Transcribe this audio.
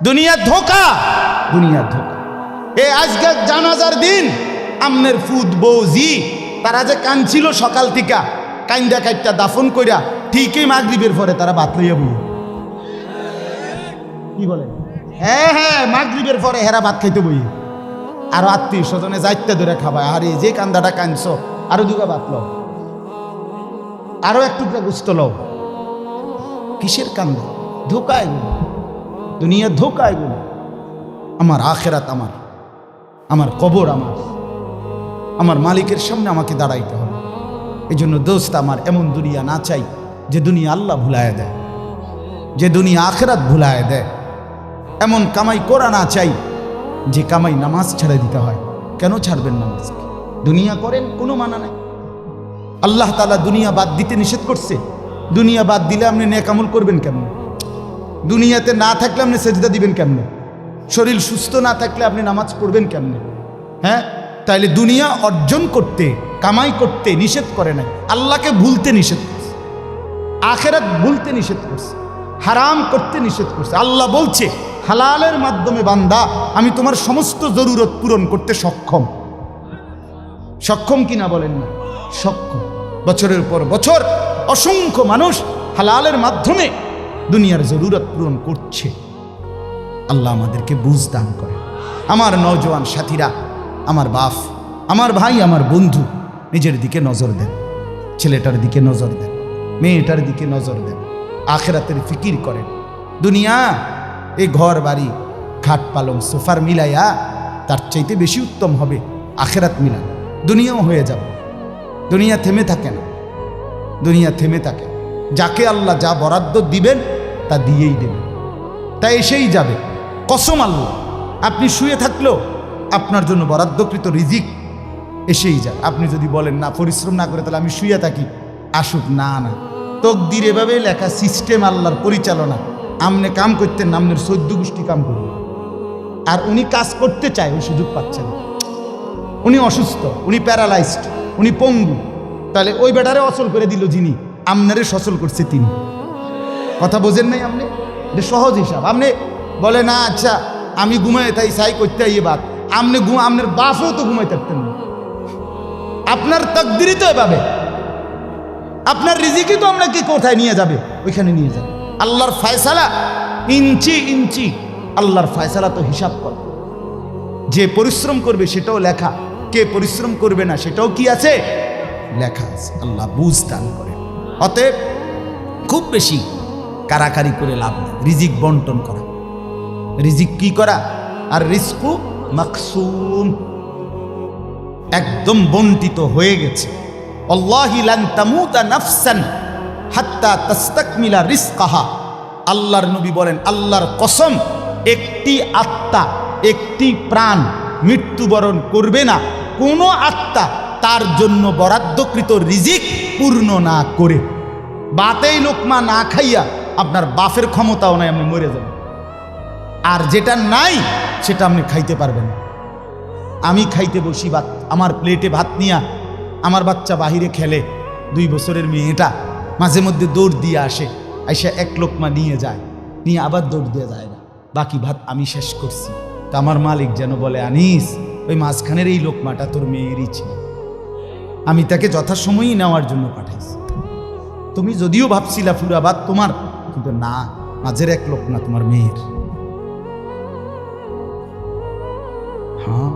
দুনিয়া ধোকা, দুনিয়া ধোকা। এই আজকে জানাজার দিন আমনের ফুদ বৌজি তারা যে কাঁদছিল সকাল থেকে, কাইন্দা কাইটটা দাফন কইরা ঠিকই মাগরিবের পরে তারা ভাত লইয়া বই। কি বলেন? হ্যাঁ হ্যাঁ, মাগরিবের পরে হেরা ভাত খাইতে বই। আর আত্মীয় স্বজনে যাইতে ধরে খাবায়, আরে যে কান্দাটা কাঁদছ আরো দুগা ভাত লও, আরো এক টুকরা গোস্ত লও। কিসের কান্দা? ধোকা এগুলো, দুনিয়া ধোকা এগুলো। আমার আখেরাত আমার, আমার কবর আমার, আমার মালিকের সামনে আমাকে দাঁড়াইতে হবে। এই জন্য দোস্ত আমার, এমন দুনিয়া না চাই যে দুনিয়া আল্লাহ ভুলায় দেয়, যে দুনিয়া আখেরাত ভুলায় দেয়। এমন কামাই করা না চাই যে কামাই নামাজ ছেড়ে দিতে হয়। কেন ছাড়বেন নামাজকে? দুনিয়া করেন, কোনো মানা নাই। আল্লাহ তাআলা দুনিয়া বাদ দিতে নিষেধ করছে। দুনিয়া বাদ দিলে আপনি নেক আমল করবেন কেমনে? দুনিয়াতে না থাকলে আপনি সেজদা দিবেন কেমনে? শরীর সুস্থ না থাকলে আপনি নামাজ পড়বেন কেমনে? হ্যাঁ, তাইলে দুনিয়া অর্জন করতে, কামাই করতে নিষেধ করে নাই, আল্লাহকে ভুলতে নিষেধ করছে, আখেরাত ভুলতে নিষেধ করছে, হারাম করতে নিষেধ করছে। আল্লাহ বলছে হালালের মাধ্যমে বান্দা আমি তোমার সমস্ত জরুরত পূরণ করতে সক্ষম। সক্ষম কিনা বলেন না? সক্ষম। বছরের পর বছর অসংখ্য মানুষ হালালের মাধ্যমে দুনিয়ার জরুরত পূরণ করছে। আল্লাহ আমাদেরকে বুঝ দান করে। আমার নওজোয়ান সাথীরা, আমার বাপ, আমার ভাই, আমার বন্ধু, নিজের দিকে নজর দেন, ছেলেটার দিকে নজর দেন, মেয়েটার দিকে নজর দেন, আখেরাতের ফিকির করেন। দুনিয়া এই ঘর বাড়ি খাট পালং সোফার মিলাইয়া তার চাইতে বেশি উত্তম হবে আখেরাত মিলান। দুনিয়াও হয়ে যাবে, দুনিয়া থেমে থাকে না, দুনিয়া থেমে থাকে। যাকে আল্লাহ যা বরাদ্দ দিবেন তা দিয়েই দেবেন, তা এসেই যাবে। কসম আল্লাহ, আপনি শুয়ে থাকলেও আপনার জন্য বরাদ্দকৃত রিজিক এসেই যায়। আপনি যদি বলেন না, পরিশ্রম না করে তাহলে আমি শুয়ে থাকি, আসুক। না না, তকদির এভাবে লেখা, সিস্টেম আল্লাহর পরিচালনা। আমনে কাম করতেন না, আমনের 14 গোষ্ঠী কাম করবে। আর উনি কাজ করতে চায়, ওই সুযোগ পাচ্ছেন। উনি অসুস্থ, উনি প্যারালাইজড, উনি পঙ্গু, তাহলে ওই বেটারে অচল করে দিল যিনি, আমনারে সচল করছে তিনি। কথা বোঝেন নাই আপনি? এটা সহজ হিসাব। আপনি বলে না, আচ্ছা আমি ঘুমাই তাই সাই করতে আইয়ে বাদ, আপনি আপনার বাপও তো ঘুমাই থাকতেন না। আপনার তকদিরই তো এভাবে, আপনার রিজিকই তো আপনাকে কোথায় নিয়ে যাবে, ওইখানে নিয়ে যাবে। আল্লাহর ফয়সালা ইঞ্চি ইঞ্চি, আল্লাহর ফয়সালা তো হিসাব কর। যে পরিশ্রম করবে সেটাও লেখা, কে পরিশ্রম করবে না সেটাও কি আছে, লেখা আছে। আল্লাহ বুঝ দান করে। অতএব খুব বেশি কারাকারি করে লাভ নেই। রিজিক বন্টন করা, রিজিক কি করা, আর রিজকু মাকসুম, একদম বন্টিত হয়ে গেছে। আল্লাহি লান তামুতা নাফসান হাত্তা তাস্তাকমিলা রিজকাহা। আল্লাহর নবী বলেন, আল্লাহর কসম, একটি আত্মা, একটি প্রাণ মৃত্যুবরণ করবে না কোনো আত্মা তার জন্য বরাদ্দকৃত রিজিক পূর্ণ না করে। বাতেই লোকমা না খাইয়া আপনার বাপের ক্ষমতাও নাই, আপনি মরে যাবেন। আর যেটা নাই সেটা আপনি খাইতে পারবেন না। আমি খাইতে বসি ভাত, আমার প্লেটে ভাত নিয়া আমার বাচ্চা বাহিরে খেলে, 2 বছরের মেয়েটা মাঝে মধ্যে দৌড় দিয়ে আসে, আইসা 1 লোকমা নিয়ে যায়, নিয়ে আবার দৌড় দিয়ে যায় না, বাকি ভাত আমি শেষ করছি। তা আমার মালিক যেন বলে, আনিস, ওই মাঝখানের এই লোকমাটা তোর মেয়েরই ছিল, আমি তাকে যথাসময়ই নেওয়ার জন্য পাঠাইছি। তুমি যদিও ভাবছিলা পুরা ভাত তোমার, কিন্তু না, মাঝের 1 লোকমা তোমার মেয়ের। হ্যাঁ,